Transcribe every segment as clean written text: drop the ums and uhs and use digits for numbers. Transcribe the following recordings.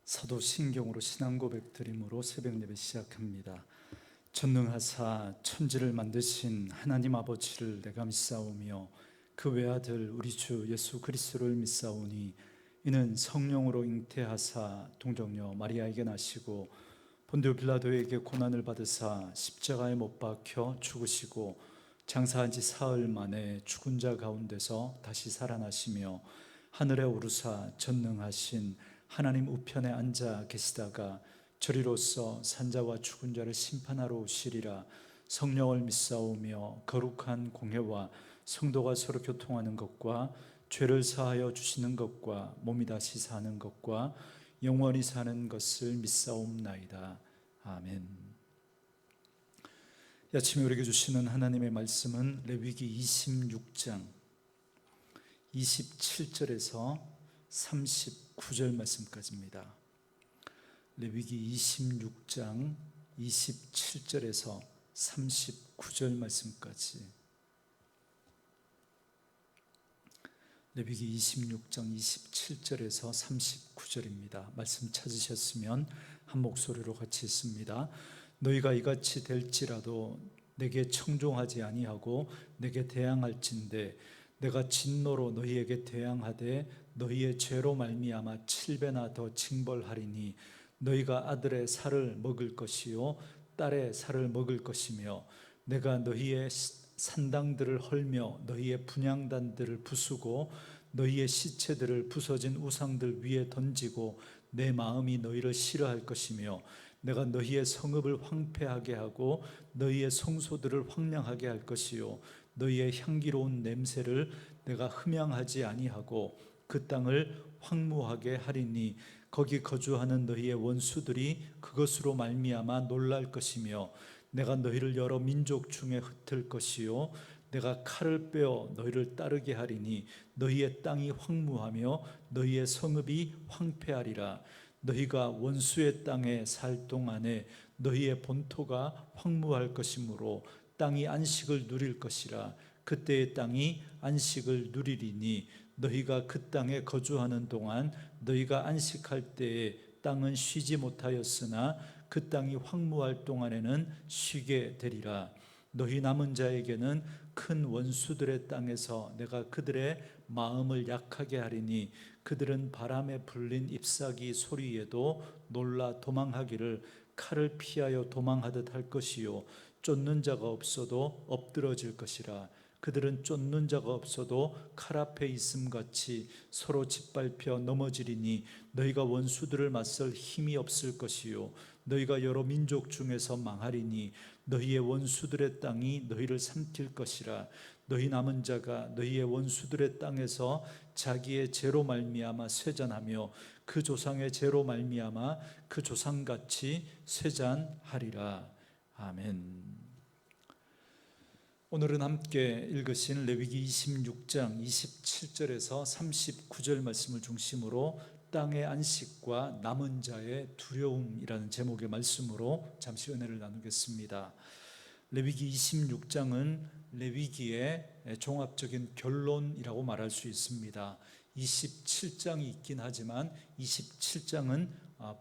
사도신경으로 신앙 고백 드림으로 새벽 예배 시작합니다. 전능하사 천지를 만드신 하나님 아버지를 내가 믿사오며 그 외아들 우리 주 예수 그리스도를 믿사오니 이는 성령으로 잉태하사 동정녀 마리아에게 나시고 본디오 빌라도에게 고난을 받으사 십자가에 못 박혀 죽으시고 장사한 지 사흘 만에 죽은 자 가운데서 다시 살아나시며 하늘에 오르사 전능하신 하나님 우편에 앉아 계시다가 저리로서 산자와 죽은 자를 심판하러 오시리라. 성령을 믿사오며 거룩한 공회와 성도가 서로 교통하는 것과 죄를 사하여 주시는 것과 몸이 다시 사는 것과 영원히 사는 것을 믿사옵나이다. 아멘. 이 아침에 우리에게 주시는 하나님의 말씀은 레위기 26장 27절에서 39절 말씀까지입니다. 레위기 26장 27절에서 39절 말씀까지. 레위기 26장 27절에서 39절입니다. 말씀 찾으셨으면 한 목소리로 같이 읽습니다. 너희가 이같이 될지라도 내게 청종하지 아니하고 내게 대항할진대 내가 진노로 너희에게 대항하되 너희의 죄로 말미암아 7배나 더 징벌하리니 너희가 아들의 살을 먹을 것이요 딸의 살을 먹을 것이며 내가 너희의 산당들을 헐며 너희의 분향단들을 부수고 너희의 시체들을 부서진 우상들 위에 던지고 내 마음이 너희를 싫어할 것이며 내가 너희의 성읍을 황폐하게 하고 너희의 성소들을 황량하게 할 것이요 너희의 향기로운 냄새를 내가 흠양하지 아니하고 그 땅을 황무하게 하리니 거기 거주하는 너희의 원수들이 그것으로 말미암아 놀랄 것이며 내가 너희를 여러 민족 중에 흩을 것이요 내가 칼을 빼어 너희를 따르게 하리니 너희의 땅이 황무하며 너희의 성읍이 황폐하리라. 너희가 원수의 땅에 살 동안에 너희의 본토가 황무할 것이므로 땅이 안식을 누릴 것이라. 그때의 땅이 안식을 누리리니 너희가 그 땅에 거주하는 동안 너희가 안식할 때에 땅은 쉬지 못하였으나 그 땅이 황무할 동안에는 쉬게 되리라. 너희 남은 자에게는 큰 원수들의 땅에서 내가 그들의 마음을 약하게 하리니 그들은 바람에 불린 잎사귀 소리에도 놀라 도망하기를 칼을 피하여 도망하듯 할 것이요 쫓는 자가 없어도 엎드러질 것이라. 그들은 쫓는 자가 없어도 칼 앞에 있음같이 서로 짓밟혀 넘어지리니 너희가 원수들을 맞설 힘이 없을 것이요 너희가 여러 민족 중에서 망하리니 너희의 원수들의 땅이 너희를 삼킬 것이라. 너희 남은 자가 너희의 원수들의 땅에서 자기의 죄로 말미암아 쇠잔하며 그 조상의 죄로 말미암아 그 조상같이 쇠잔하리라. 아멘. 오늘은 함께 읽으신 레위기 26장 27절에서 39절 말씀을 중심으로 땅의 안식과 남은 자의 두려움이라는 제목의 말씀으로 잠시 은혜를 나누겠습니다. 레위기 26장은 레위기의 종합적인 결론이라고 말할 수 있습니다. 27장이 있긴 하지만 27장은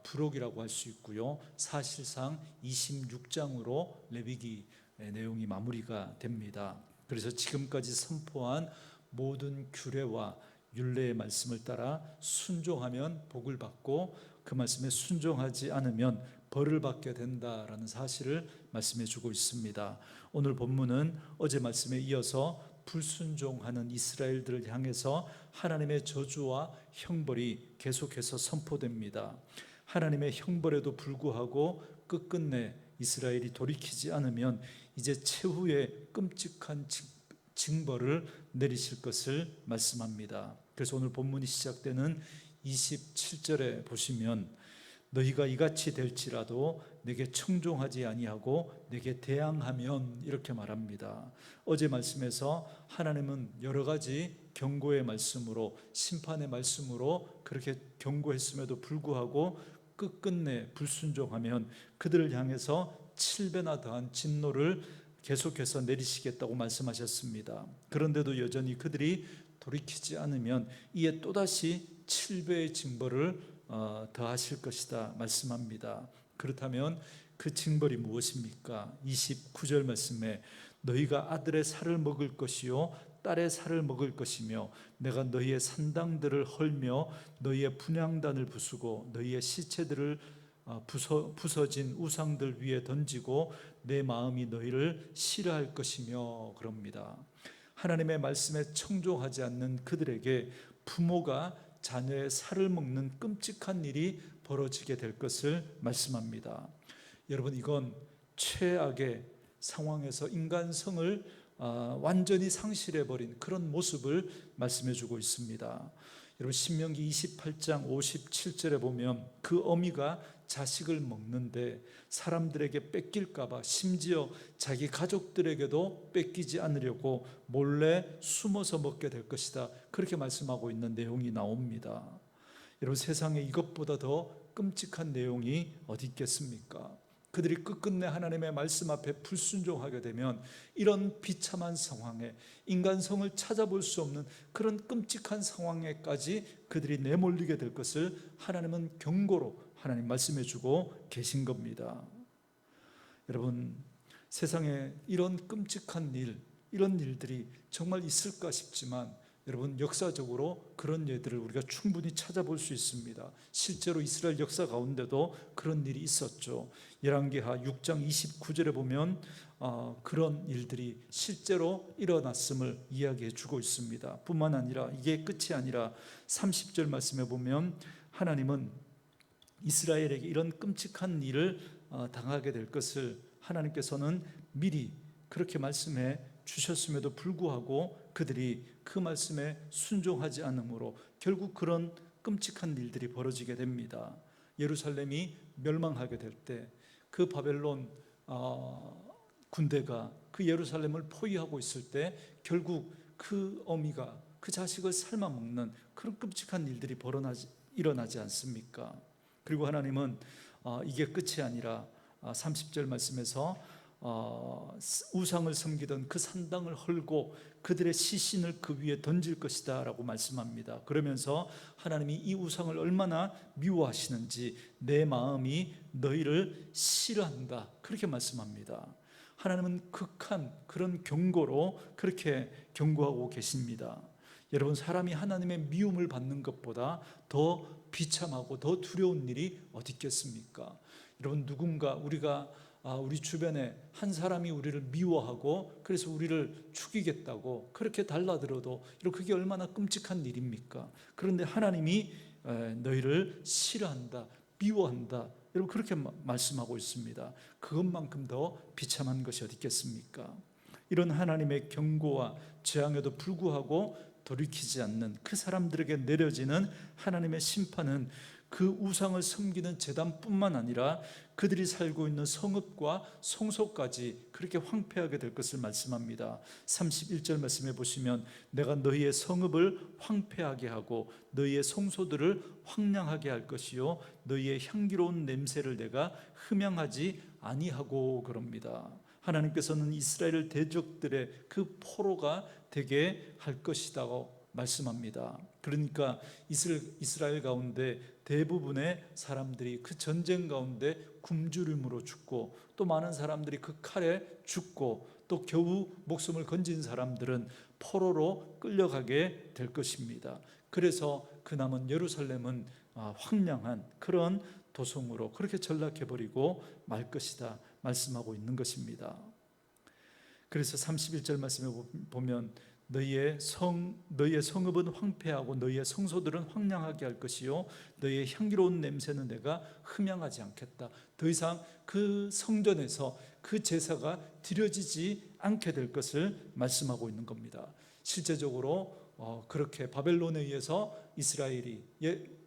부록이라고 할 수 있고요. 사실상 26장으로 레위기 내용이 마무리가 됩니다. 그래서 지금까지 선포한 모든 규례와 율례의 말씀을 따라 순종하면 복을 받고 그 말씀에 순종하지 않으면 벌을 받게 된다라는 사실을 말씀해 주고 있습니다. 오늘 본문은 어제 말씀에 이어서 불순종하는 이스라엘들을 향해서 하나님의 저주와 형벌이 계속해서 선포됩니다. 하나님의 형벌에도 불구하고 끝끝내 이스라엘이 돌이키지 않으면 이제 최후의 끔찍한 징벌을 내리실 것을 말씀합니다. 그래서 오늘 본문이 시작되는 27절에 보시면 너희가 이같이 될지라도 내게 청종하지 아니하고 내게 대항하면 이렇게 말합니다. 어제 말씀에서 하나님은 여러 가지 경고의 말씀으로 심판의 말씀으로 그렇게 경고했음에도 불구하고 끝끝내 불순종하면 그들을 향해서 7배나 더한 진노를 계속해서 내리시겠다고 말씀하셨습니다. 그런데도 여전히 그들이 돌이키지 않으면 이에 또다시 7배의 징벌을 더하실 것이다 말씀합니다. 그렇다면 그 징벌이 무엇입니까? 29절 말씀에 너희가 아들의 살을 먹을 것이요 딸의 살을 먹을 것이며 내가 너희의 산당들을 헐며 너희의 분향단을 부수고 너희의 시체들을 부서진 우상들 위에 던지고 내 마음이 너희를 싫어할 것이며 그럽니다. 하나님의 말씀에 청종하지 않는 그들에게 부모가 자녀의 살을 먹는 끔찍한 일이 벌어지게 될 것을 말씀합니다. 여러분, 이건 최악의 상황에서 인간성을 완전히 상실해버린 그런 모습을 말씀해주고 있습니다. 여러분, 신명기 28장 57절에 보면 그 어미가 자식을 먹는데 사람들에게 뺏길까봐 심지어 자기 가족들에게도 뺏기지 않으려고 몰래 숨어서 먹게 될 것이다, 그렇게 말씀하고 있는 내용이 나옵니다. 여러분, 세상에 이것보다 더 끔찍한 내용이 어디 있겠습니까? 그들이 끝끝내 하나님의 말씀 앞에 불순종하게 되면 이런 비참한 상황에, 인간성을 찾아볼 수 없는 그런 끔찍한 상황에까지 그들이 내몰리게 될 것을 하나님은 경고로 하나님 말씀해 주고 계신 겁니다. 여러분, 세상에 이런 끔찍한 일, 이런 일들이 정말 있을까 싶지만 여러분, 역사적으로 그런 예들을 우리가 충분히 찾아볼 수 있습니다. 실제로 이스라엘 역사 가운데도 그런 일이 있었죠. 열왕기하 6장 29절에 보면 그런 일들이 실제로 일어났음을 이야기해 주고 있습니다. 뿐만 아니라 이게 끝이 아니라 30절 말씀에 보면 하나님은 이스라엘에게 이런 끔찍한 일을 당하게 될 것을 하나님께서는 미리 그렇게 말씀해 주셨음에도 불구하고 그들이 그 말씀에 순종하지 않으므로 결국 그런 끔찍한 일들이 벌어지게 됩니다. 예루살렘이 멸망하게 될 때 그 바벨론 군대가 그 예루살렘을 포위하고 있을 때 결국 그 어미가 그 자식을 삶아 먹는 그런 끔찍한 일들이 일어나지 않습니까? 그리고 하나님은 이게 끝이 아니라 30절 말씀에서 우상을 섬기던 그 산당을 헐고 그들의 시신을 그 위에 던질 것이다 라고 말씀합니다. 그러면서 하나님이 이 우상을 얼마나 미워하시는지 내 마음이 너희를 싫어한다, 그렇게 말씀합니다. 하나님은 극한 그런 경고로 그렇게 경고하고 계십니다. 여러분, 사람이 하나님의 미움을 받는 것보다 더 비참하고 더 두려운 일이 어디 있겠습니까? 여러분, 누군가 우리 주변에 한 사람이 우리를 미워하고 그래서 우리를 죽이겠다고 그렇게 달라들어도 그게 얼마나 끔찍한 일입니까? 그런데 하나님이 너희를 싫어한다, 미워한다, 여러분 그렇게 말씀하고 있습니다. 그것만큼 더 비참한 것이 어디 있겠습니까? 이런 하나님의 경고와 재앙에도 불구하고 돌이키지 않는 그 사람들에게 내려지는 하나님의 심판은 그 우상을 섬기는 제단뿐만 아니라 그들이 살고 있는 성읍과 성소까지 그렇게 황폐하게 될 것을 말씀합니다. 31절 말씀해 보시면 내가 너희의 성읍을 황폐하게 하고 너희의 성소들을 황량하게 할 것이요 너희의 향기로운 냄새를 내가 흠양하지 아니하고 그럽니다. 하나님께서는 이스라엘 대적들의 그 포로가 되게 할 것이라고 말씀합니다. 그러니까 이스라엘 가운데 대부분의 사람들이 그 전쟁 가운데 굶주림으로 죽고 또 많은 사람들이 그 칼에 죽고 또 겨우 목숨을 건진 사람들은 포로로 끌려가게 될 것입니다. 그래서 그 남은 예루살렘은 황량한 그런 도성으로 그렇게 전락해버리고 말 것이다 말씀하고 있는 것입니다. 그래서 31절 말씀에 보면 너희의 성읍은 황폐하고 너희의 성소들은 황량하게 할 것이요 너희의 향기로운 냄새는 내가 흠양하지 않겠다. 더 이상 그 성전에서 그 제사가 드려지지 않게 될 것을 말씀하고 있는 겁니다. 실제적으로 그렇게 바벨론에 의해서 이스라엘이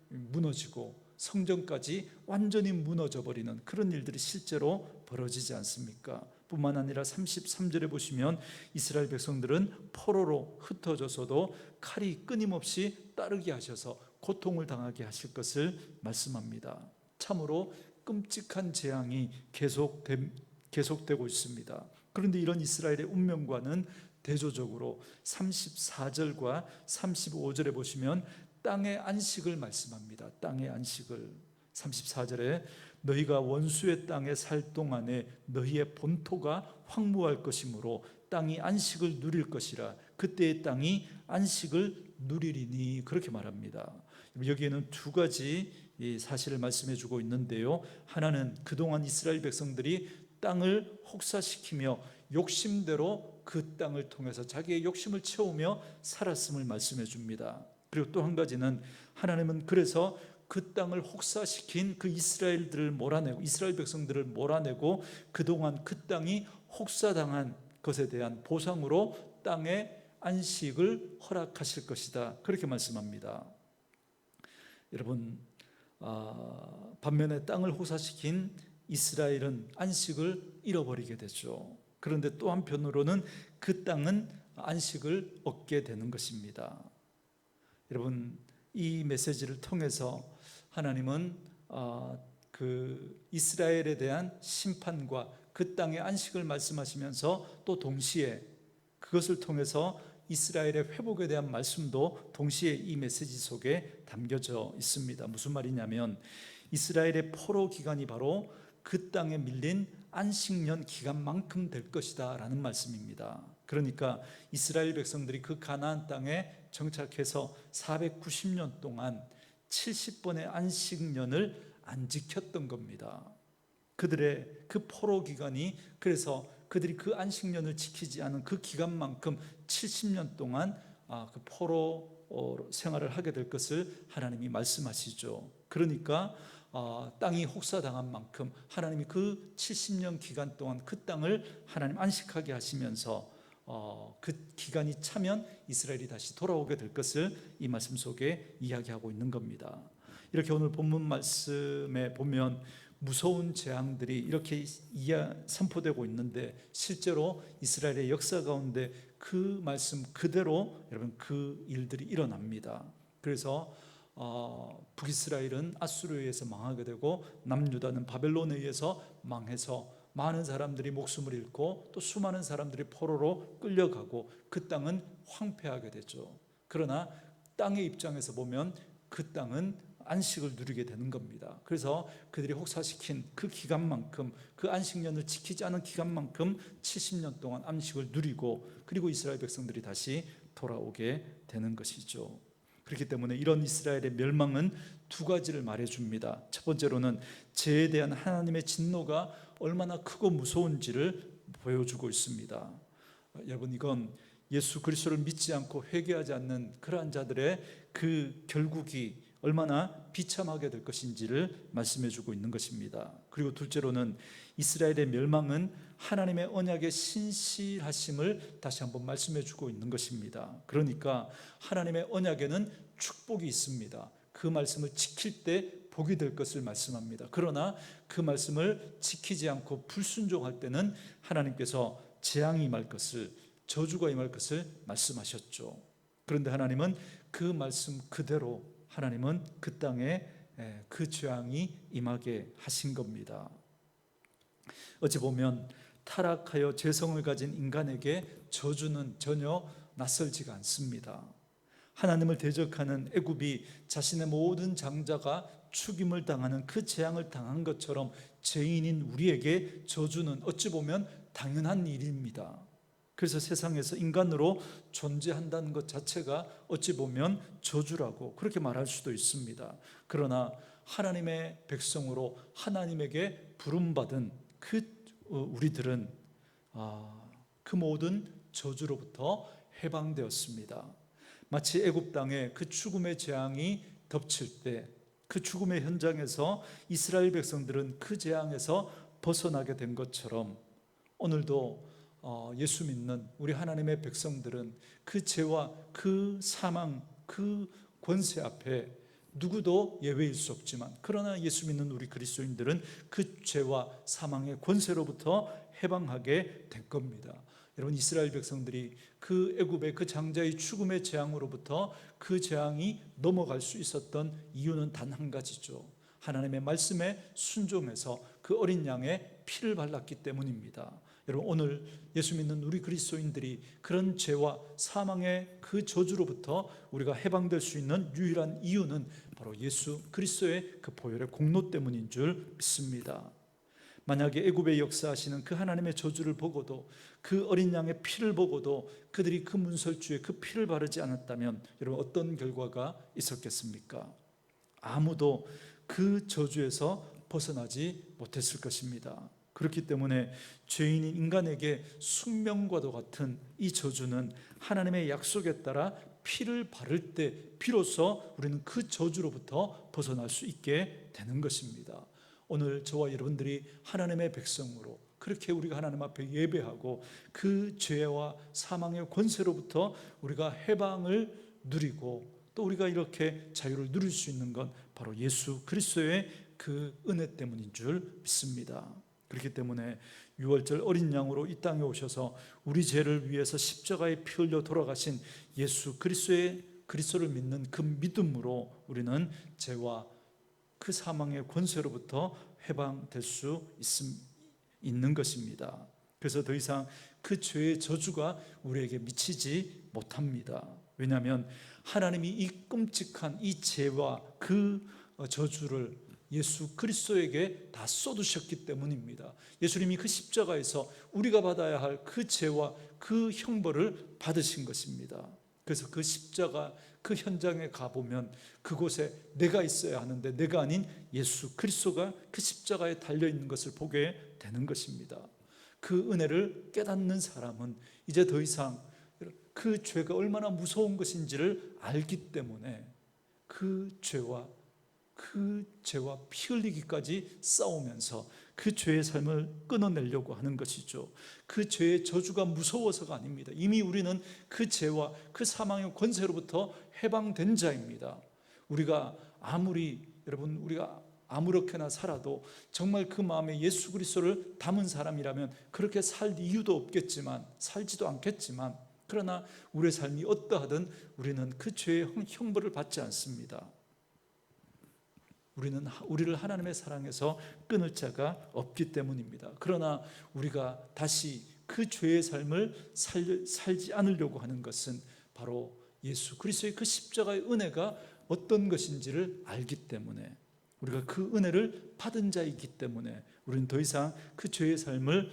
무너지고 성전까지 완전히 무너져 버리는 그런 일들이 실제로 벌어지지 않습니까? 뿐만 아니라 33절에 보시면 이스라엘 백성들은 포로로 흩어져서도 칼이 끊임없이 따르게 하셔서 고통을 당하게 하실 것을 말씀합니다. 참으로 끔찍한 재앙이 계속되고 있습니다. 그런데 이런 이스라엘의 운명과는 대조적으로 34절과 35절에 보시면 땅의 안식을 말씀합니다. 땅의 안식을. 34절에 너희가 원수의 땅에 살 동안에 너희의 본토가 황무할 것이므로 땅이 안식을 누릴 것이라. 그때의 땅이 안식을 누리리니. 그렇게 말합니다. 여기에는 두 가지 사실을 말씀해 주고 있는데요, 하나는 그동안 이스라엘 백성들이 땅을 혹사시키며 욕심대로 그 땅을 통해서 자기의 욕심을 채우며 살았음을 말씀해 줍니다. 그리고 또 한 가지는 하나님은 그래서 그 땅을 혹사시킨 그 이스라엘 백성들을 몰아내고 그동안 그 땅이 혹사당한 것에 대한 보상으로 땅의 안식을 허락하실 것이다. 그렇게 말씀합니다. 여러분, 반면에 땅을 혹사시킨 이스라엘은 안식을 잃어버리게 되죠. 그런데 또 한편으로는 그 땅은 안식을 얻게 되는 것입니다. 여러분, 이 메시지를 통해서 하나님은 그 이스라엘에 대한 심판과 그 땅의 안식을 말씀하시면서 또 동시에 그것을 통해서 이스라엘의 회복에 대한 말씀도 동시에 이 메시지 속에 담겨져 있습니다. 무슨 말이냐면 이스라엘의 포로 기간이 바로 그 땅에 밀린 안식년 기간만큼 될 것이다 라는 말씀입니다. 그러니까 이스라엘 백성들이 그 가나안 땅에 정착해서 490년 동안 70번의 안식년을 안 지켰던 겁니다. 그들의 그 포로 기간이, 그래서 그들이 그 안식년을 지키지 않은 그 기간만큼 70년 동안 그 포로 생활을 하게 될 것을 하나님이 말씀하시죠. 그러니까 땅이 혹사당한 만큼 하나님이 그 70년 기간 동안 그 땅을 하나님 안식하게 하시면서 그 기간이 차면 이스라엘이 다시 돌아오게 될 것을 이 말씀 속에 이야기하고 있는 겁니다. 이렇게 오늘 본문 말씀에 보면 무서운 재앙들이 이렇게 선포되고 있는데 실제로 이스라엘의 역사 가운데 그 말씀 그대로 여러분 그 일들이 일어납니다. 그래서 북이스라엘은 아수르에 의해서 망하게 되고 남유다는 바벨론에 의해서 망해서 많은 사람들이 목숨을 잃고 또 수많은 사람들이 포로로 끌려가고 그 땅은 황폐하게 되죠. 그러나 땅의 입장에서 보면 그 땅은 안식을 누리게 되는 겁니다. 그래서 그들이 혹사시킨 그 기간만큼, 그 안식년을 지키지 않은 기간만큼 70년 동안 안식을 누리고 그리고 이스라엘 백성들이 다시 돌아오게 되는 것이죠. 그렇기 때문에 이런 이스라엘의 멸망은 두 가지를 말해줍니다. 첫 번째로는 죄에 대한 하나님의 진노가 얼마나 크고 무서운지를 보여주고 있습니다. 여러분, 이건 예수 그리스도를 믿지 않고 회개하지 않는 그러한 자들의 그 결국이 얼마나 비참하게 될 것인지를 말씀해주고 있는 것입니다. 그리고 둘째로는 이스라엘의 멸망은 하나님의 언약의 신실하심을 다시 한번 말씀해주고 있는 것입니다. 그러니까 하나님의 언약에는 축복이 있습니다. 그 말씀을 지킬 때 복이 될 것을 말씀합니다. 그러나 그 말씀을 지키지 않고 불순종할 때는 하나님께서 재앙이 임할 것을, 저주가 임할 것을 말씀하셨죠. 그런데 하나님은 그 말씀 그대로 하나님은 그 땅에 그 재앙이 임하게 하신 겁니다. 어찌 보면 타락하여 죄성을 가진 인간에게 저주는 전혀 낯설지가 않습니다. 하나님을 대적하는 애굽이 자신의 모든 장자가 죽임을 당하는 그 재앙을 당한 것처럼 죄인인 우리에게 저주는 어찌 보면 당연한 일입니다. 그래서 세상에서 인간으로 존재한다는 것 자체가 어찌 보면 저주라고 그렇게 말할 수도 있습니다. 그러나 하나님의 백성으로 하나님에게 부름받은 우리들은 그 모든 저주로부터 해방되었습니다. 마치 애굽 땅에 그 죽음의 재앙이 덮칠 때 그 죽음의 현장에서 이스라엘 백성들은 그 재앙에서 벗어나게 된 것처럼 오늘도 예수 믿는 우리 하나님의 백성들은 그 죄와 그 사망, 그 권세 앞에 누구도 예외일 수 없지만 그러나 예수 믿는 우리 그리스도인들은 그 죄와 사망의 권세로부터 해방하게 된 겁니다. 여러분, 이스라엘 백성들이 그 애굽의 그 장자의 죽음의 재앙으로부터 그 재앙이 넘어갈 수 있었던 이유는 단 한 가지죠. 하나님의 말씀에 순종해서 그 어린 양의 피를 발랐기 때문입니다. 여러분, 오늘 예수 믿는 우리 그리스도인들이 그런 죄와 사망의 그 저주로부터 우리가 해방될 수 있는 유일한 이유는 바로 예수 그리스도의 그 보혈의 공로 때문인 줄 믿습니다. 만약에 애굽에 역사하시는 그 하나님의 저주를 보고도, 그 어린 양의 피를 보고도 그들이 그 문설주에 그 피를 바르지 않았다면 여러분, 어떤 결과가 있었겠습니까? 아무도 그 저주에서 벗어나지 못했을 것입니다. 그렇기 때문에 죄인인 인간에게 숙명과도 같은 이 저주는 하나님의 약속에 따라 피를 바를 때 비로소 우리는 그 저주로부터 벗어날 수 있게 되는 것입니다. 오늘 저와 여러분들이 하나님의 백성으로 그렇게 우리가 하나님 앞에 예배하고 그 죄와 사망의 권세로부터 우리가 해방을 누리고 또 우리가 이렇게 자유를 누릴 수 있는 건 바로 예수 그리스도의 그 은혜 때문인 줄 믿습니다. 그렇기 때문에 유월절 어린 양으로 이 땅에 오셔서 우리 죄를 위해서 십자가에 피 흘려 돌아가신 예수 그리스도를 믿는 그 믿음으로 우리는 죄와 그 사망의 권세로부터 해방될 수 있는 것입니다. 그래서 더 이상 그 죄의 저주가 우리에게 미치지 못합니다. 왜냐하면 하나님이 이 끔찍한 이 죄와 그 저주를 예수 그리스도에게 다 쏟으셨기 때문입니다. 예수님이 그 십자가에서 우리가 받아야 할 그 죄와 그 형벌을 받으신 것입니다. 그래서 그 십자가 그 현장에 가보면 그곳에 내가 있어야 하는데 내가 아닌 예수 그리스도가 그 십자가에 달려있는 것을 보게 되는 것입니다. 그 은혜를 깨닫는 사람은 이제 더 이상 그 죄가 얼마나 무서운 것인지를 알기 때문에 그 죄와 피 흘리기까지 싸우면서 그 죄의 삶을 끊어내려고 하는 것이죠. 그 죄의 저주가 무서워서가 아닙니다. 이미 우리는 그 죄와 그 사망의 권세로부터 해방된 자입니다. 우리가 우리가 아무렇게나 살아도 정말 그 마음에 예수 그리스도를 담은 사람이라면 그렇게 살 이유도 없겠지만, 살지도 않겠지만, 그러나 우리의 삶이 어떠하든 우리는 그 죄의 형벌을 받지 않습니다. 우리를 하나님의 사랑에서 끊을 자가 없기 때문입니다. 그러나 우리가 다시 그 죄의 삶을 살지 않으려고 하는 것은 바로 예수 그리스도의 그 십자가의 은혜가 어떤 것인지를 알기 때문에, 우리가 그 은혜를 받은 자이기 때문에 우리는 더 이상 그 죄의 삶을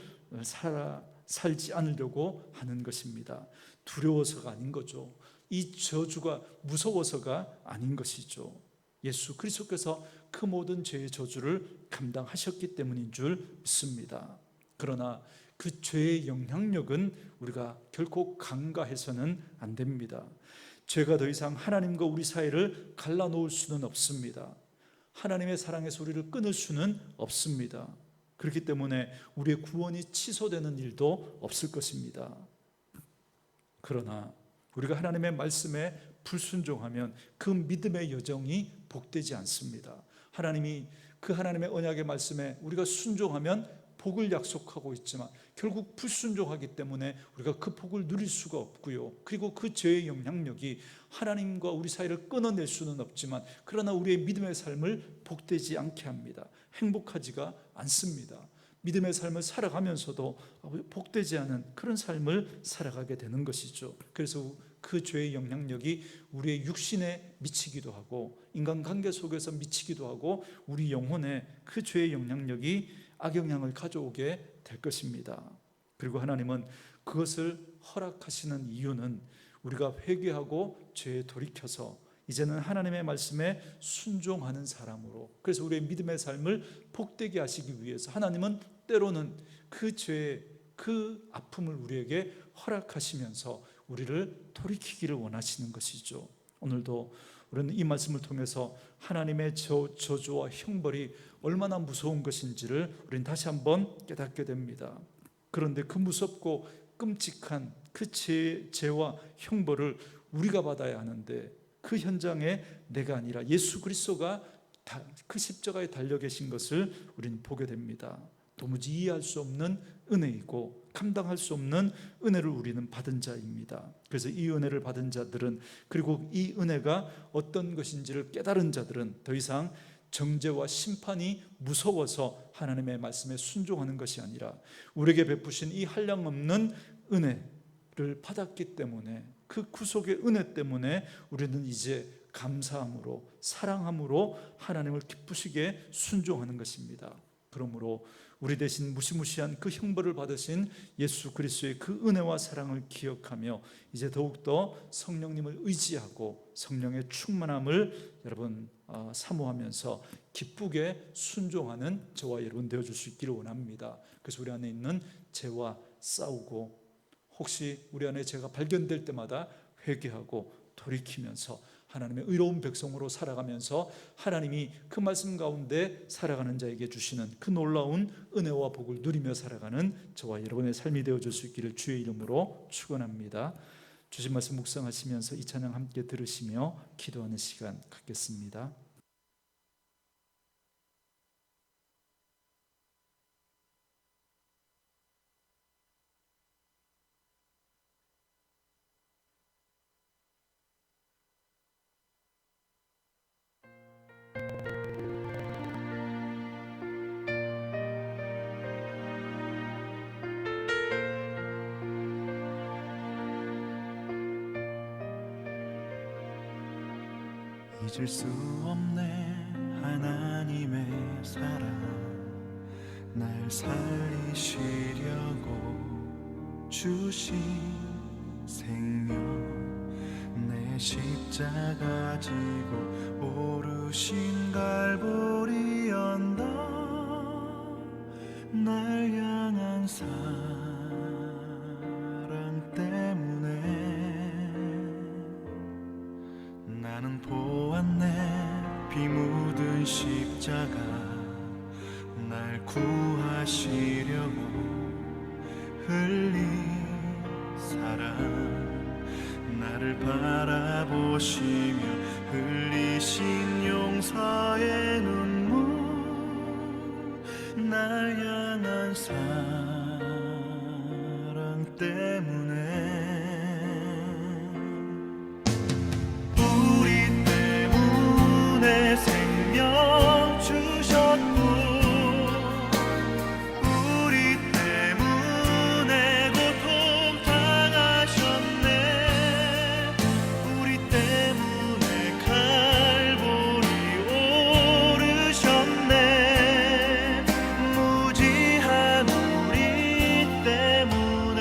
살지 않으려고 하는 것입니다. 두려워서가 아닌 거죠. 이 저주가 무서워서가 아닌 것이죠. 예수 그리스도께서 그 모든 죄의 저주를 감당하셨기 때문인 줄 믿습니다. 그러나 그 죄의 영향력은 우리가 결코 간과해서는 안 됩니다. 죄가 더 이상 하나님과 우리 사이를 갈라놓을 수는 없습니다. 하나님의 사랑에서 우리를 끊을 수는 없습니다. 그렇기 때문에 우리의 구원이 취소되는 일도 없을 것입니다. 그러나 우리가 하나님의 말씀에 불순종하면 그 믿음의 여정이 복되지 않습니다. 하나님이 그 하나님의 언약의 말씀에 우리가 순종하면 복을 약속하고 있지만 결국 불순종하기 때문에 우리가 그 복을 누릴 수가 없고요. 그리고 그 죄의 영향력이 하나님과 우리 사이를 끊어낼 수는 없지만 그러나 우리의 믿음의 삶을 복되지 않게 합니다. 행복하지가 않습니다. 믿음의 삶을 살아가면서도 복되지 않은 그런 삶을 살아가게 되는 것이죠. 그래서 그 죄의 영향력이 우리의 육신에 미치기도 하고 인간관계 속에서 미치기도 하고 우리 영혼에 그 죄의 영향력이 악영향을 가져오게 될 것입니다. 그리고 하나님은 그것을 허락하시는 이유는 우리가 회개하고 죄에 돌이켜서 이제는 하나님의 말씀에 순종하는 사람으로, 그래서 우리의 믿음의 삶을 복되게 하시기 위해서 하나님은 때로는 그 죄의 그 아픔을 우리에게 허락하시면서 우리를 돌이키기를 원하시는 것이죠. 오늘도 우리는 이 말씀을 통해서 하나님의 저주와 형벌이 얼마나 무서운 것인지를 우리는 다시 한번 깨닫게 됩니다. 그런데 그 무섭고 끔찍한 그 죄와 형벌을 우리가 받아야 하는데 그 현장에 내가 아니라 예수 그리스도가 그 십자가에 달려 계신 것을 우리는 보게 됩니다. 도무지 이해할 수 없는 은혜이고 감당할 수 없는 은혜를 우리는 받은 자입니다. 그래서 이 은혜를 받은 자들은, 그리고 이 은혜가 어떤 것인지를 깨달은 자들은 더 이상 정죄와 심판이 무서워서 하나님의 말씀에 순종하는 것이 아니라 우리에게 베푸신 이 한량없는 은혜를 받았기 때문에, 그 구속의 은혜 때문에 우리는 이제 감사함으로, 사랑함으로 하나님을 기쁘시게 순종하는 것입니다. 그러므로 우리 대신 무시무시한 그 형벌을 받으신 예수 그리스도의 그 은혜와 사랑을 기억하며 이제 더욱더 성령님을 의지하고 성령의 충만함을 여러분 사모하면서 기쁘게 순종하는 저와 여러분 되어줄 수 있기를 원합니다. 그래서 우리 안에 있는 죄와 싸우고, 혹시 우리 안에 죄가 발견될 때마다 회개하고 돌이키면서 하나님의 의로운 백성으로 살아가면서 하나님이 그 말씀 가운데 살아가는 자에게 주시는 그 놀라운 은혜와 복을 누리며 살아가는 저와 여러분의 삶이 되어줄 수 있기를 주의 이름으로 축원합니다. 주신 말씀 묵상하시면서 이 찬양 함께 들으시며 기도하는 시간 갖겠습니다. 잊을 수 없네 하나님의 사랑, 날 살리시려고 주신 생명, 내 십자가 지고 오르신 갈보리 언덕, 날 향한 사랑 때문에 나는 보았네. 피 묻은 십자가 날 구하시려고 흘린 사랑, 나를 바라보시며 흘리신 용서의 눈물, 날 향한 사랑 때문에 생명 주셨고, 우리 때문에 고통 당하셨네. 우리 때문에 갈보리 오르셨네. 무지한 우리 때문에.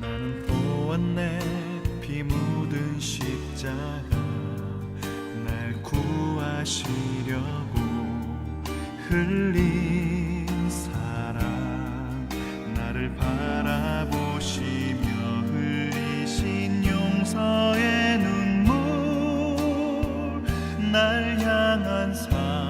나는 보았네. 피 묻은 십자가 날 구하시려고 흘린 사랑, 나를 바라보시며 흘리신 용서의 눈물, 날 향한 사랑